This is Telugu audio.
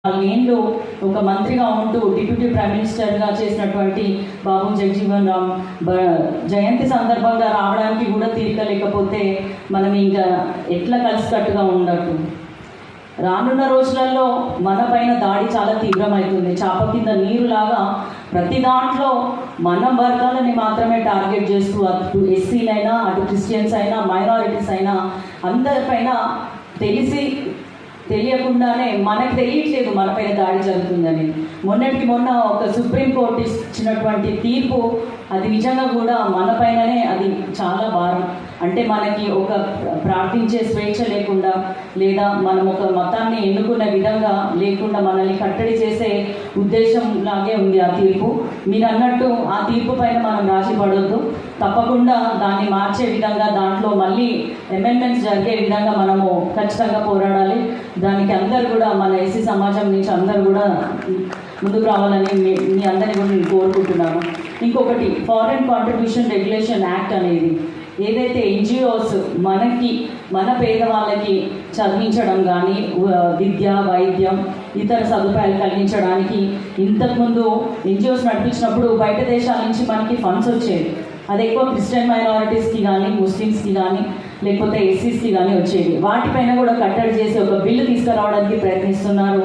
4 ఏళ్ళు ఒక మంత్రిగా ఉంటూ డిప్యూటీ ప్రైమ్ మినిస్టర్గా చేసినటువంటి బాబు జగజీవన్ రామ్ జయంతి సందర్భంగా రావడానికి కూడా తీరిక లేకపోతే మనం ఇంకా ఎట్లా కలిసికట్టుగా ఉండట్టు. రానున్న రోజులలో మన పైన దాడి చాలా తీవ్రమవుతుంది. చాప కింద నీరులాగా ప్రతి దాంట్లో మన వర్గాలని మాత్రమే టార్గెట్ చేస్తూ అటు ఎస్సీలైనా అటు క్రిస్టియన్స్ అయినా మైనారిటీస్ అయినా అందరిపైన తెలియకుండానే మనకు తెలియట్లేదు మనపైన దాడి జరుగుతుందని. మొన్నటికి మొన్న ఒక సుప్రీంకోర్టు ఇచ్చినటువంటి తీర్పు అది నిజంగా కూడా మనపైననే అది చాలా భారం. అంటే మనకి ఒక ప్రార్థించే స్వేచ్ఛ లేకుండా లేదా మనం ఒక మతాన్ని ఎన్నుకున్న విధంగా లేకుండా మనల్ని కట్టడి చేసే ఉద్దేశం లాగే ఉంది ఆ తీర్పు. మీరు అన్నట్టు ఆ తీర్పు పైన మనం రాజీ పడొద్దు. తప్పకుండా దాన్ని మార్చే విధంగా దాంట్లో మళ్ళీ అమెండ్మెంట్స్ జరిగే విధంగా మనము ఖచ్చితంగా పోరాడాలి. దానికి అందరు కూడా మన ఎస్సీ సమాజం నుంచి అందరు కూడా ముందుకు రావాలని మీ అందరినీ కూడా నేను కోరుకుంటున్నాను. ఇంకొకటి ఫారెన్ కాంట్రిబ్యూషన్ రెగ్యులేషన్ యాక్ట్ అనేది ఏదైతే ఎన్జిఓస్ మన పేదవాళ్ళకి చదివించడం కానీ విద్య వైద్యం ఇతర సదుపాయాలు కలిగించడానికి ఇంతకుముందు ఎన్జిఓస్ నడిపించినప్పుడు బయట దేశాల నుంచి మనకి ఫండ్స్ వచ్చేవి. అది ఎక్కువ క్రిస్టియన్ మైనారిటీస్కి కానీ ముస్లిమ్స్కి కానీ లేకపోతే ఎస్సీస్కి కానీ వచ్చేది. వాటిపైన కూడా కట్టడి చేసి ఒక బిల్లు తీసుకురావడానికి ప్రయత్నిస్తున్నారు.